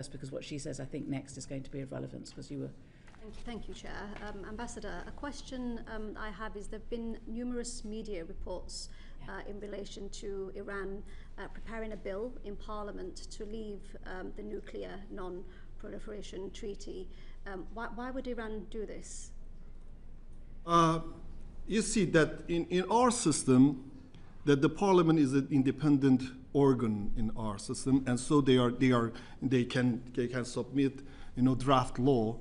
because what she says, I think, next is going to be of relevance, because you were... Thank you, Chair. Ambassador, a question I have is there have been numerous media reports in relation to Iran preparing a bill in Parliament to leave the nuclear non-proliferation treaty. Why would Iran do this? You see that in our system, that the Parliament is an independent organ in our system, and so they can submit, draft law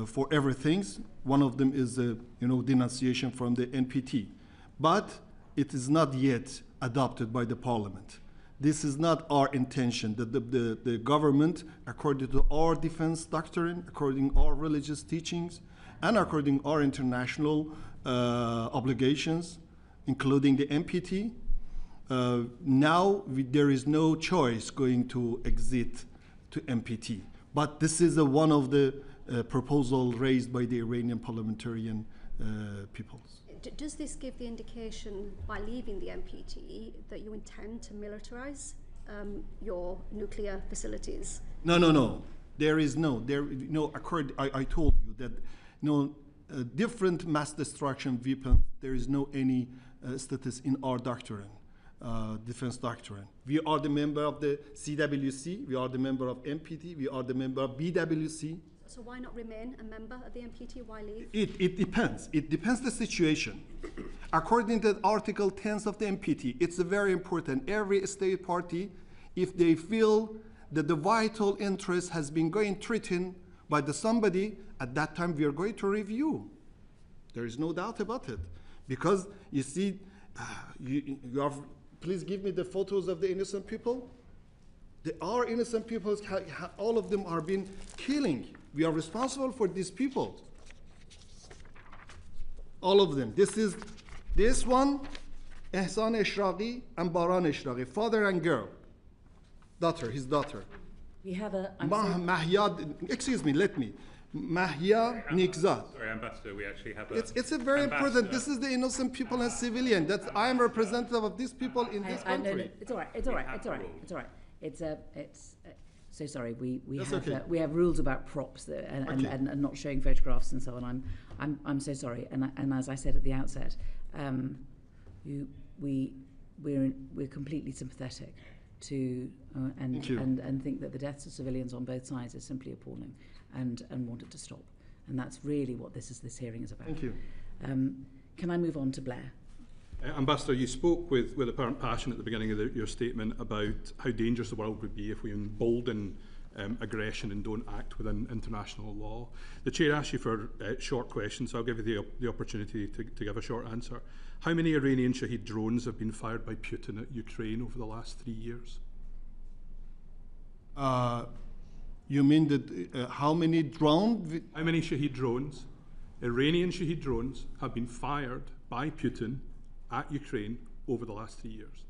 for everything. One of them is denunciation from the NPT, but it is not yet adopted by the Parliament. This is not our intention. That the government, according to our defense doctrine, according to our religious teachings, and according to our international obligations, including the NPT, now there is no choice going to exit to NPT. But this is one of the proposals raised by the Iranian parliamentarian peoples. Does this give the indication, by leaving the NPT, that you intend to militarize your nuclear facilities? No. There is no. I told you that different mass destruction weapons, there is no any status in our doctrine, defense doctrine. We are the member of the CWC, we are the member of NPT, we are the member of BWC. So why not remain a member of the NPT? Why leave? It depends. It depends the situation. According to Article 10 of the NPT, it's very important. Every state party, if they feel that the vital interest has been going threatened by somebody, at that time we are going to review. There is no doubt about it. Because you see, please give me the photos of the innocent people. Our innocent people, all of them are being killing. We are responsible for these people. All of them. This one, Ehsan Eshraqi and Baran Eshraqi, father and girl. His daughter. We have a... excuse me, let me. Mahia Nikzad. Sorry, Ambassador, we actually have a... It's a very important. This is the innocent people and civilian. I am representative of these people in this country. No, it's all right. It's so sorry. We have rules about props and not showing photographs and so on. I'm so sorry. And as I said at the outset, we're completely sympathetic to and think that the deaths of civilians on both sides is simply appalling, and want it to stop. And that's really what this hearing is about. Thank you. Can I move on to Blair? Ambassador, you spoke with apparent passion at the beginning of your statement about how dangerous the world would be if we embolden aggression and don't act within international law. The Chair asked you for short questions, so I'll give you the opportunity to give a short answer. How many Iranian Shahed drones have been fired by Putin at Ukraine over the last 3 years? You mean that how many drones? How many Shahed drones, Iranian Shahed drones, have been fired by Putin at Ukraine over the last 3 years?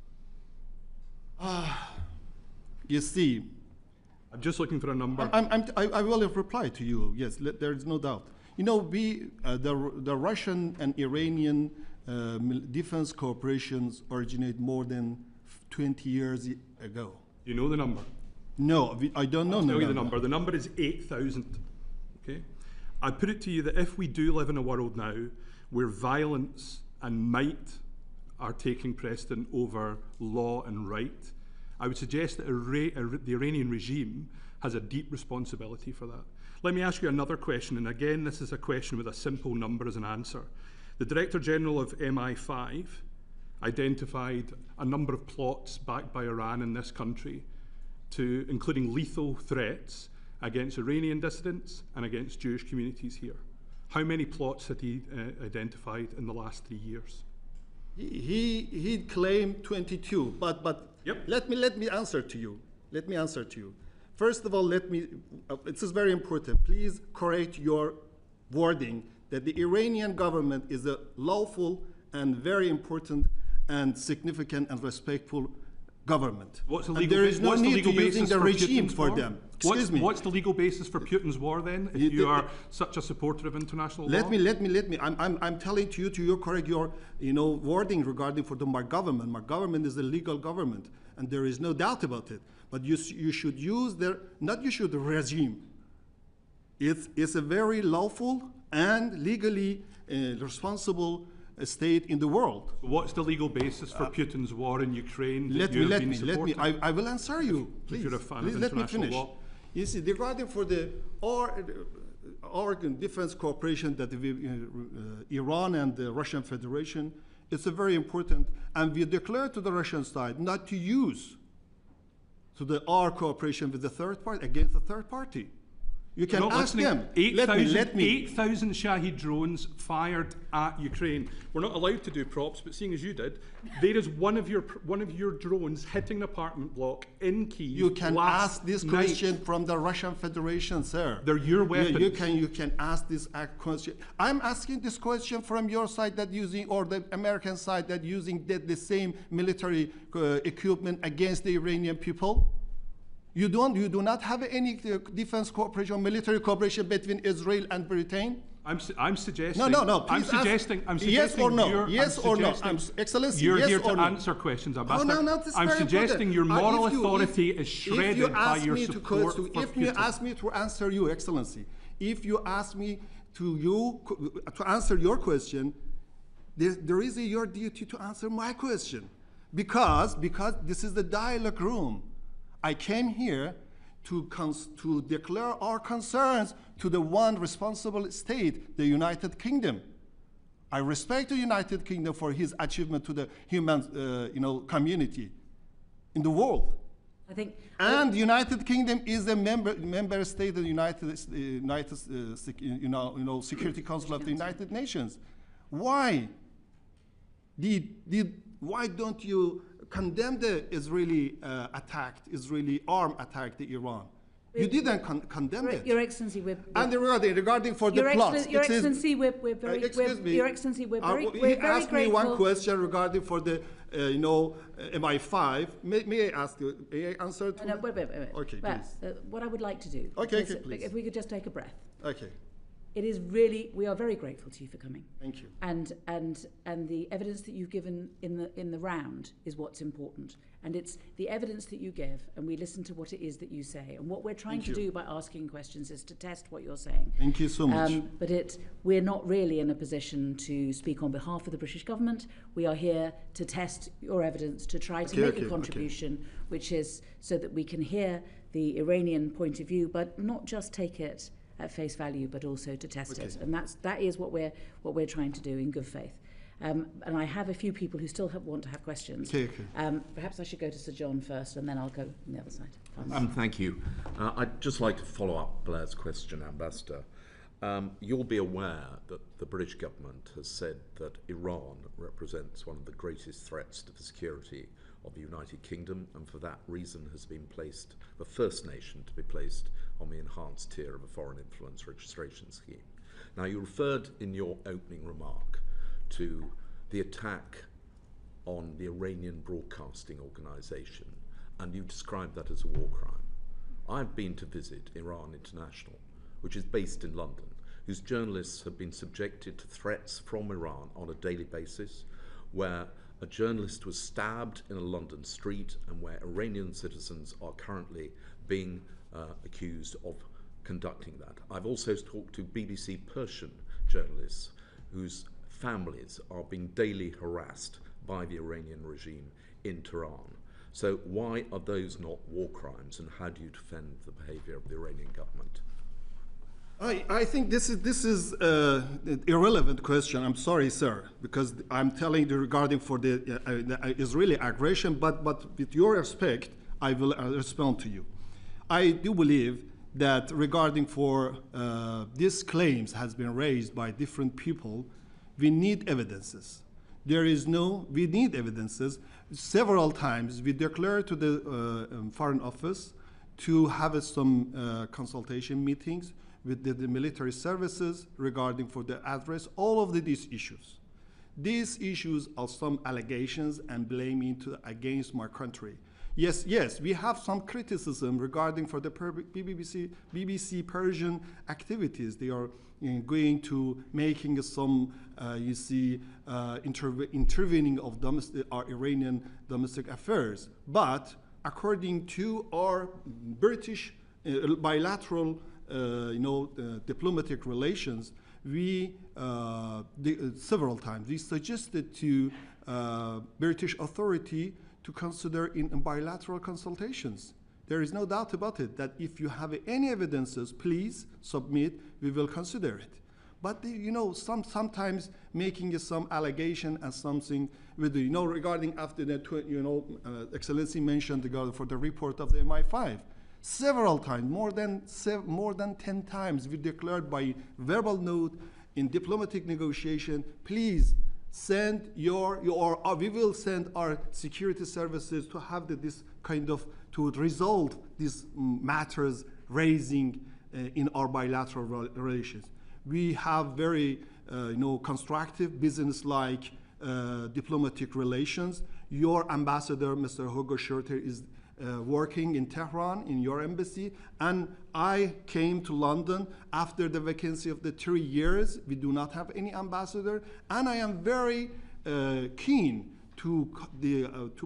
You see, I'm just looking for a number. I will reply to you. Yes, there is no doubt. The Russian and Iranian defense cooperations originate more than 20 years ago. You know the number? No, I don't know. I'll tell you the number. The number is 8,000. Okay, I put it to you that if we do live in a world now where violence and might are taking precedent over law and right, I would suggest that the Iranian regime has a deep responsibility for that. Let me ask you another question, and again, this is a question with a simple number as an answer. The Director General of MI5 identified a number of plots backed by Iran in this country, including lethal threats against Iranian dissidents and against Jewish communities here. How many plots had he identified in the last 3 years? He claimed 22, but yep. Let me answer to you. First of all, this is very important. Please correct your wording that the Iranian government is a lawful and very important and significant and respectful government. What's the And legal, there is no what's the need legal to using basis the for regime Putin's for war? them. Excuse me. What's the legal basis for Putin's war then? If you are such a supporter of international law? Let me. I'm telling to you correct your, wording regarding for my government. My government is a legal government, and there is no doubt about it. But you should use the regime. It's a very lawful and legally responsible state in the world. What's the legal basis for Putin's war in Ukraine that Let supporting? me. I will answer you. Please, You're a fan please of let me international finish. law. You see, regarding for the Oregon defense cooperation that Iran and the Russian Federation, it's a very important, and we declare to the Russian side not to use our cooperation with the third party against the third party. You can ask them. 8,000 Shahed drones fired at Ukraine. We're not allowed to do props, but seeing as you did, there is one of your drones hitting an apartment block in Kyiv. You can ask this night. question from the Russian Federation, sir. They're your weapons. You can ask this question. I'm asking this question from your side that using, or the American side that using the same military equipment against the Iranian people. You do not have any defense cooperation or military cooperation between Israel and Britain? I'm suggesting. No. I'm suggesting. Yes or no. Yes or no. Excellency. You're yes here or to no. answer questions, Ambassador. Oh, no, this is I'm very suggesting important. your moral If you- authority is shredded by your support for If you Putin. ask me to answer you, Excellency, if you ask me to answer your question, there is your duty to answer my question, because this is the dialogue room. I came here to declare our concerns to the one responsible state, the United Kingdom. I respect the United Kingdom for his achievement to the human, community in the world. I think, and the United Kingdom is a member state of the Security Council of the United Nations. Why don't you condemn the Israeli armed attack to Iran? You didn't condemn it. Your Excellency, and regarding for the plots, Your Excellency, we're very asked me grateful. one question regarding for the MI5. May I ask you? May I answer? No, wait. Okay, but, please. What I would like to do. Okay, please. If we could just take a breath. Okay. It is really, we are very grateful to you for coming. Thank you. And the evidence that you've given in the round is what's important. And it's the evidence that you give, and we listen to what it is that you say. And what we're trying to do by asking questions is to test what you're saying. Thank you so much. But we're not really in a position to speak on behalf of the British government. We are here to test your evidence, to try to make a contribution, which is so that we can hear the Iranian point of view, but not just take it at face value, but also to test it. And that is what we're trying to do in good faith. And I have a few people who still want to have questions. Perhaps I should go to Sir John first, and then I'll go on the other side. Thank you. I'd just like to follow up Blair's question, Ambassador. You'll be aware that the British government has said that Iran represents one of the greatest threats to the security of the United Kingdom, and for that reason has been placed, the first nation to be placed on the enhanced tier of a foreign influence registration scheme. Now, you referred in your opening remark to the attack on the Iranian Broadcasting Organization, and you described that as a war crime. I've been to visit Iran International, which is based in London, whose journalists have been subjected to threats from Iran on a daily basis, where a journalist was stabbed in a London street, and where Iranian citizens are currently being accused of conducting that. I've also talked to BBC Persian journalists whose families are being daily harassed by the Iranian regime in Tehran. So why are those not war crimes, and how do you defend the behavior of the Iranian government? I think this is an irrelevant question. I'm sorry, sir, because I'm telling you regarding for the Israeli aggression, but with your respect, I will respond to you. I do believe that regarding for these claims has been raised by different people, we need evidences. We need evidences. Several times we declared to the Foreign Office to have some consultation meetings with the military services regarding for the address all of these issues. These issues are some allegations and blaming against my country. Yes, we have some criticism regarding for the BBC Persian activities. They are going to making some, intervening of our Iranian domestic affairs. But according to our British bilateral, diplomatic relations, we several times we suggested to British authority to consider in bilateral consultations. There is no doubt about it that if you have any evidences, please submit. We will consider it. But sometimes making some allegation and something with regarding after that, Excellency mentioned for the report of the MI5. Several times, more than 10 times, we declared by verbal note in diplomatic negotiation, please send we will send our security services to have this kind of, to resolve these matters raising in our bilateral relations. We have very, constructive, business-like diplomatic relations. Your ambassador, Mr. Hugo Schurter, is working in Tehran in your embassy, and I came to London after the vacancy of the 3 years. We do not have any ambassador, and I am very keen to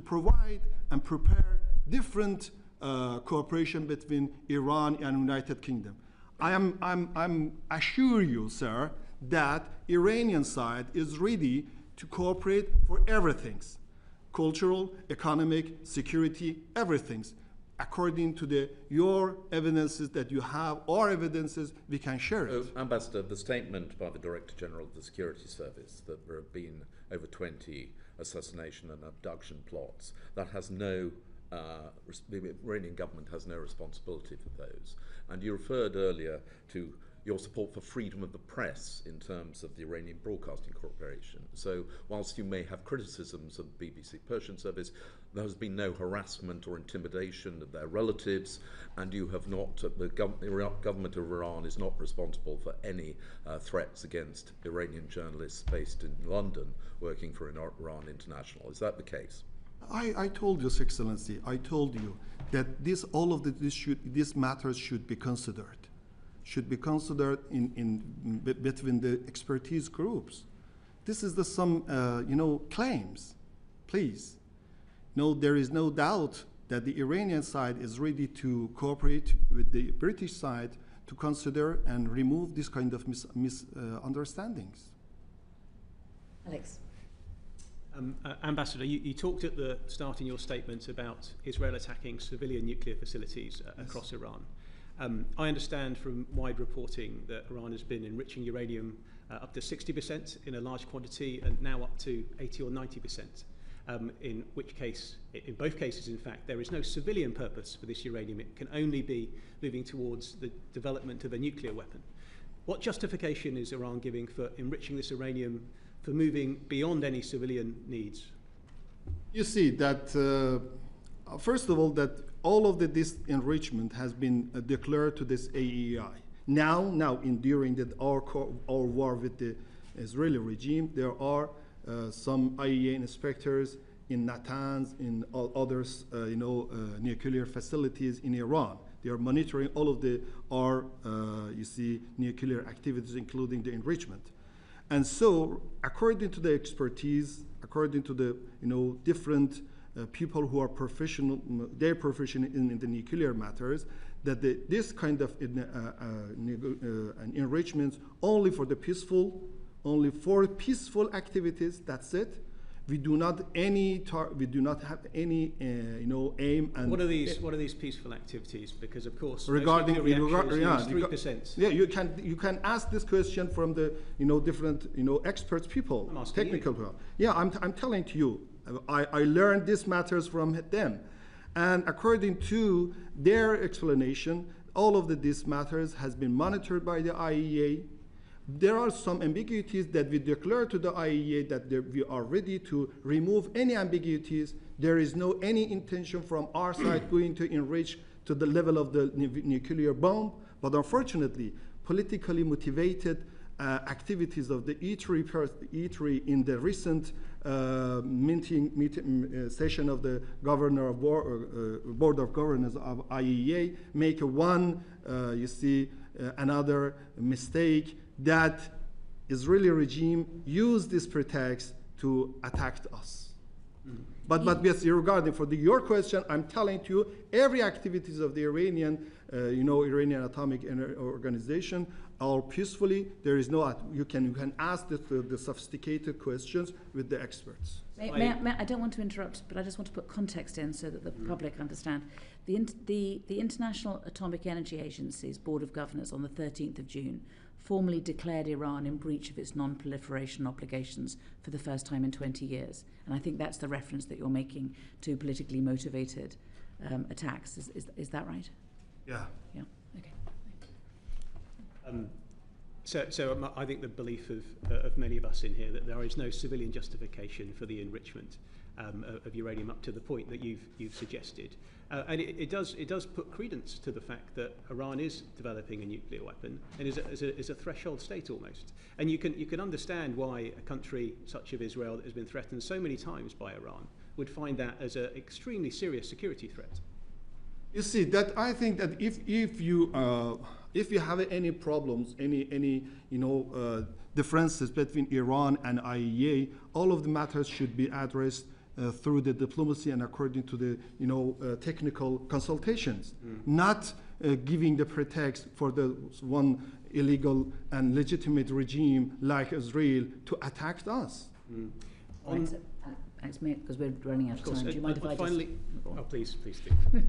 provide and prepare different cooperation between Iran and United Kingdom. I'm assure you, sir, that Iranian side is ready to cooperate for everything. Cultural, economic, security, everything. According to your evidences that you have, or evidences, we can share it. Ambassador, the statement by the Director General of the Security Service that there have been over 20 assassination and abduction plots, that has no, the Iranian government has no responsibility for those. And you referred earlier to your support for freedom of the press in terms of the Iranian Broadcasting Corporation. So whilst you may have criticisms of the BBC Persian service, there has been no harassment or intimidation of their relatives, and you have not, the government of Iran is not responsible for any threats against Iranian journalists based in London working for Iran International. Is that the case? I told you, Excellency, I told you that these matters should be considered. Should be considered between the expertise groups. This is some claims. Please, there is no doubt that the Iranian side is ready to cooperate with the British side to consider and remove this kind of misunderstandings. Alex. Ambassador, you talked at the start in your statement about Israel attacking civilian nuclear facilities across Iran. I understand from wide reporting that Iran has been enriching uranium up to 60% in a large quantity, and now up to 80 or 90%, in both cases, in fact, there is no civilian purpose for this uranium. It can only be moving towards the development of a nuclear weapon. What justification is Iran giving for enriching this uranium, for moving beyond any civilian needs? You see that, first of all, that all of this enrichment has been declared to this AEI. Now, during our war with the Israeli regime, there are some IAEA inspectors in Natanz, in other nuclear facilities in Iran. They are monitoring all of our nuclear activities, including the enrichment. And so, according to the expertise, according to the different people who are professional, they're professional in the nuclear matters, that this kind of enrichments only for peaceful activities. That's it. We do not have any aim. And what are these peaceful activities? Because of course, regarding 3%. Yeah, you can ask this question from the different experts people, technical people. Yeah, I'm telling to you. I learned these matters from them, and according to their explanation, all of these matters has been monitored by the IAEA. There are some ambiguities that we declare to the IAEA that we are ready to remove any ambiguities. There is no any intention from our side going to enrich to the level of the nuclear bomb, but unfortunately, politically motivated activities of the E3 in the recent session of the Board of Governors of IAEA make one, another mistake that Israeli regime used this pretext to attack us. But yes, regarding for your question, I'm telling you, every activities of the Iranian, Iranian Atomic Organization are peacefully. There is no, you can ask the sophisticated questions with the experts. I don't want to interrupt, but I just want to put context in so that the public understand. The International Atomic Energy Agency's Board of Governors on the 13th of June formally declared Iran in breach of its non-proliferation obligations for the first time in 20 years. And I think that's the reference that you're making to politically motivated attacks. Is that right? Yeah. Yeah. Okay. So I think the belief of many of us in here that there is no civilian justification for the enrichment of uranium up to the point that you've suggested, and it does put credence to the fact that Iran is developing a nuclear weapon and is a threshold state almost. And you can understand why a country such as Israel that has been threatened so many times by Iran would find that as an extremely serious security threat. You see, that I think that if you have any problems, any differences between Iran and IAEA, all of the matters should be addressed through the diplomacy and according to the technical consultations, not giving the pretext for the one illegal and legitimate regime like Israel to attack us. Thanks, mate, because we're running out of time. Do you mind if I finally, just... please do.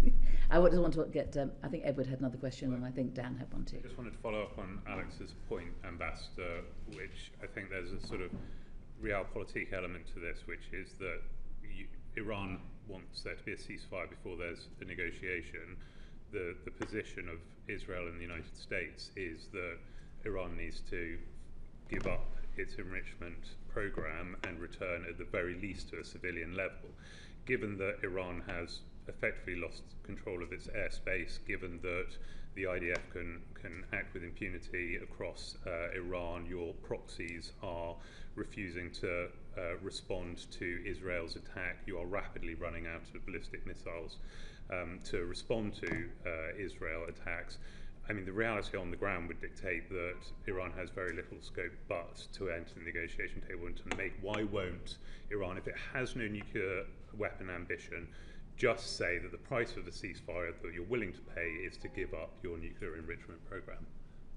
I just want to get, I think Edward had another question, and I think Dan had one too. I just wanted to follow up on Alex's point, Ambassador, which I think there's a sort of realpolitik element to this, which is that Iran wants there to be a ceasefire before there's a negotiation. The position of Israel and the United States is that Iran needs to give up its enrichment program and return at the very least to a civilian level. Given that Iran has effectively lost control of its airspace, given that the IDF can act with impunity across Iran, your proxies are refusing to respond to Israel's attack, you are rapidly running out of ballistic missiles to respond to Israel attacks. I mean, the reality on the ground would dictate that Iran has very little scope but to enter the negotiation table and to make. Why won't Iran, if it has no nuclear weapon ambition, just say that the price of the ceasefire that you're willing to pay is to give up your nuclear enrichment program?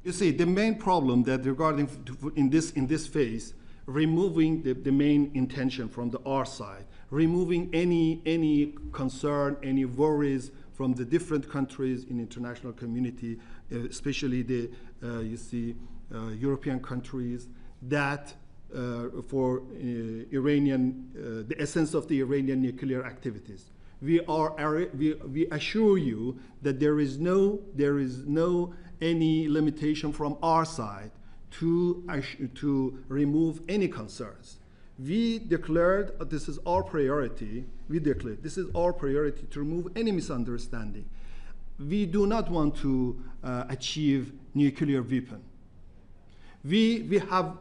You see, the main problem that regarding in this phase, removing the main intention from our side, removing any concern, any worries from the different countries in international community, especially the European countries, that for Iranian, the essence of the Iranian nuclear activities. We assure you that there is no any limitation from our side to remove any concerns. We declared this is our priority. We declared this is our priority to remove any misunderstanding. We do not want to achieve nuclear weapon. We have,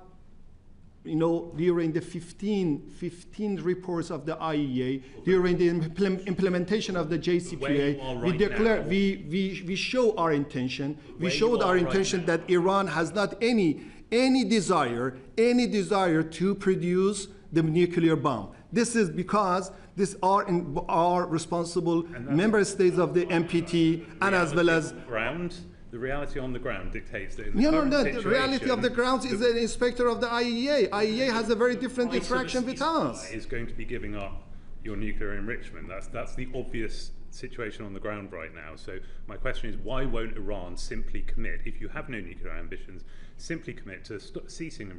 during the 15 reports of the IAEA, during the implementation of the JCPOA, we show our intention. We showed our intention that Iran has not any desire to produce the nuclear bomb. This is because these are responsible member states of the NPT, and as well as the reality on the ground dictates that. The reality of the ground is the inspector of the IAEA. IAEA has a very different interaction with us. Is going to be giving up your nuclear enrichment. That's the obvious situation on the ground right now. So my question is, why won't Iran simply commit, if you have no nuclear ambitions, simply commit to ceasing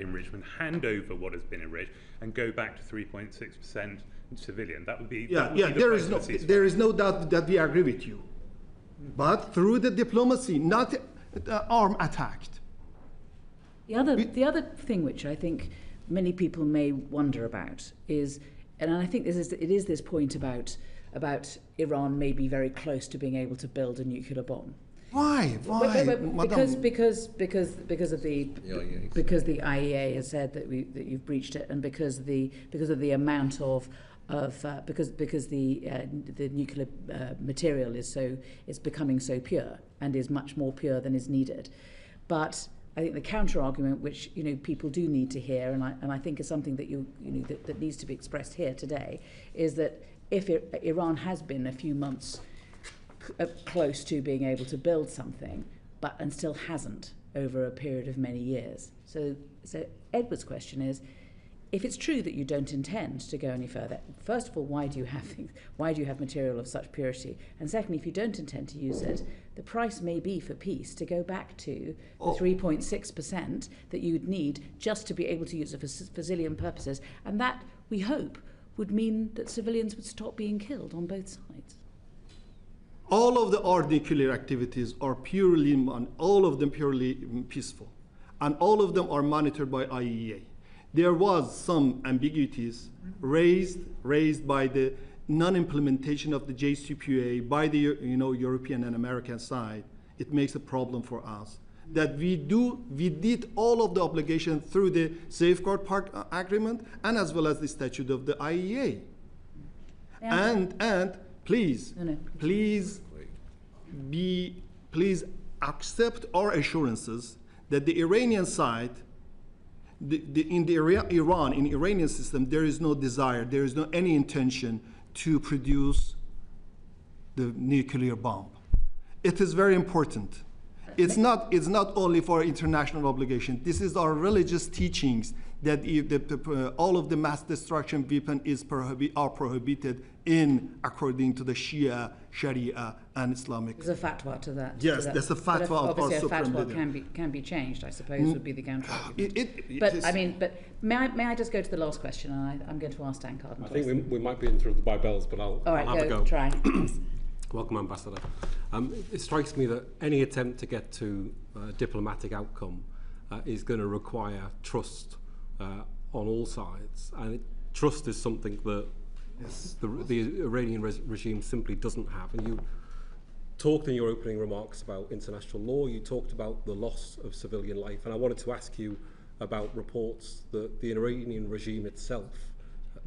enrichment, hand over what has been enriched, and go back to 3.6% civilian? That would be There is no doubt that we agree with you, but through the diplomacy, not arm attacked. The other thing which I think many people may wonder about is, and I think it is this point about Iran may be very close to being able to build a nuclear bomb. Why? Why? Because of the IEA has said that you've breached it, and because of the amount of because the nuclear material is becoming so pure and is much more pure than is needed. But I think the counter argument, which people do need to hear, and I think is something that that needs to be expressed here today, is that if Iran has been a few months close to being able to build something, and still hasn't over a period of many years. So Edward's question is, if it's true that you don't intend to go any further, first of all, why do you have material of such purity? And secondly, if you don't intend to use it, the price may be for peace to go back to the 3.6% that you'd need just to be able to use it for civilian purposes. And that, we hope, would mean that civilians would stop being killed on both sides. All of our nuclear activities are purely peaceful, and all of them are monitored by IEA. There was some ambiguities raised by the non-implementation of the JCPOA by the European and American side. It makes a problem for us that we did all of the obligation through the safeguard agreement and as well as the statute of the IEA. Yeah. And please accept our assurances that the Iranian side, in Iranian system, there is no desire, there is no any intention to produce the nuclear bomb. It is very important. It's not only for international obligation. This is our religious teachings that all of the mass destruction weapons are prohibited according to the Shia, Sharia, and Islamic. There's a fatwa to that. Yes, there's a fatwa of our supreme leader. Obviously, a fatwa can be changed, I suppose, would be the counter argument. But may I just go to the last question? And I'm going to ask Dan Carden. I think we might be interrupted by bells, but I'll have a go. Try. Welcome, Ambassador. It strikes me that any attempt to get to a diplomatic outcome is going to require trust on all sides, and trust is something that the Iranian regime simply doesn't have. And you talked in your opening remarks about international law, you talked about the loss of civilian life, and I wanted to ask you about reports that the Iranian regime itself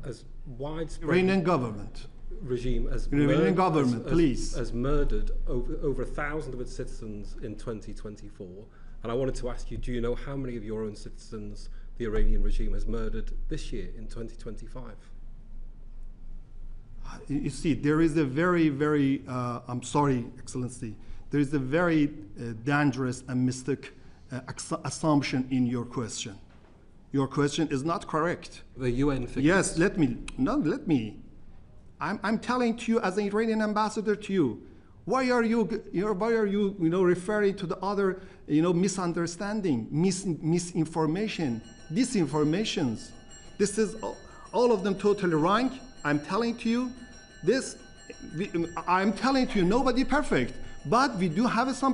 has widespread... Iranian government. Regime has murdered over 1,000 of its citizens in 2024. And I wanted to ask you, do you know how many of your own citizens the Iranian regime has murdered this year in 2025? You see, there is a very, very, I'm sorry, Excellency, there is a very dangerous and mystic assumption in your question. Your question is not correct. The UN figures. Yes, let me. I'm telling to you as an Iranian ambassador to you, why are you referring to the other misunderstanding, misinformation, disinformations? This is all of them totally wrong. I'm telling to you this. I'm telling to you, nobody perfect, but we do have some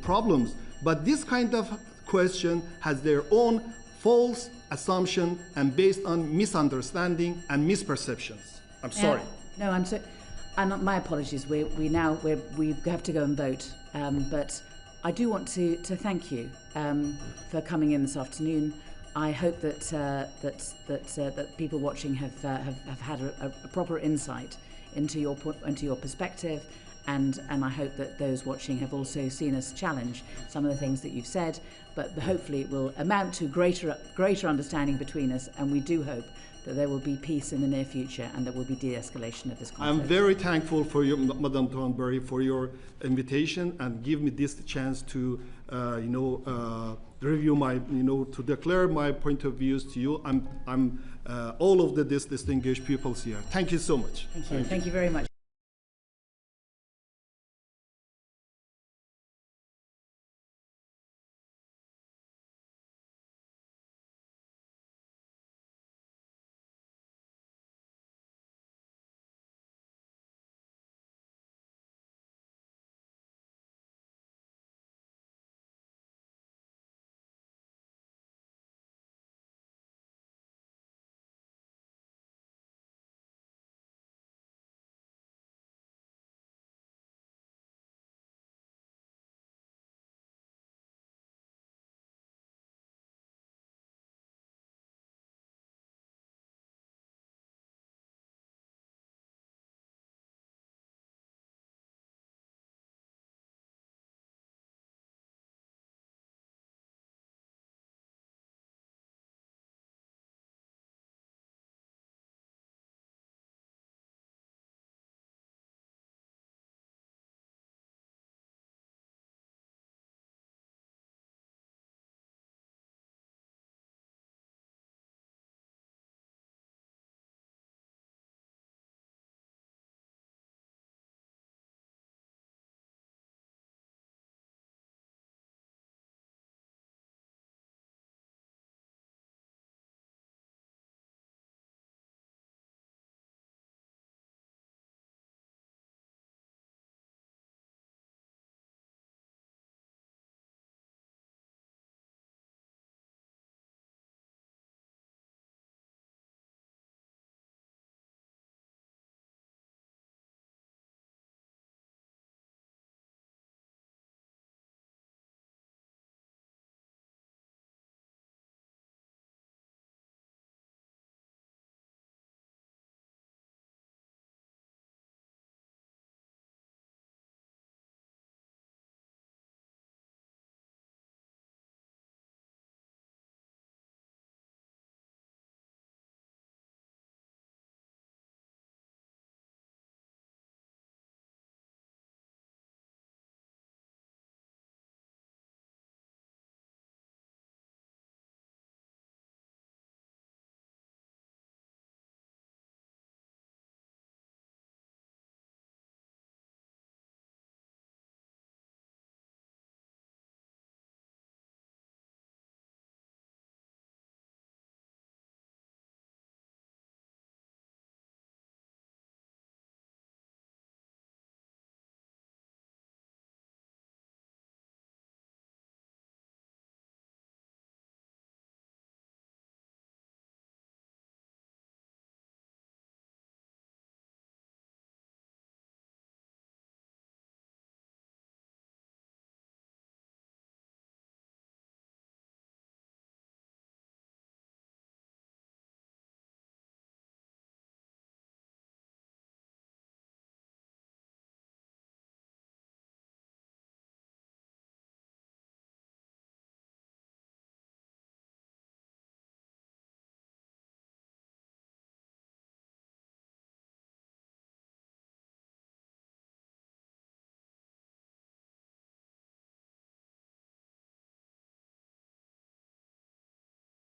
problems. But this kind of question has their own false assumption and based on misunderstanding and misperceptions. I'm sorry. No, I'm sorry. And my apologies. We have to go and vote. But I do want to thank you for coming in this afternoon. I hope that people watching have had a proper insight into your perspective. And I hope that those watching have also seen us challenge some of the things that you've said, but hopefully it will amount to greater understanding between us, and we do hope that there will be peace in the near future and there will be de-escalation of this conflict. I'm very thankful for you, Madam Thornberry, for your invitation and give me this chance to, review my, to declare my point of views to you. I'm all of this distinguished pupils here. Thank you so much. Thank you very much.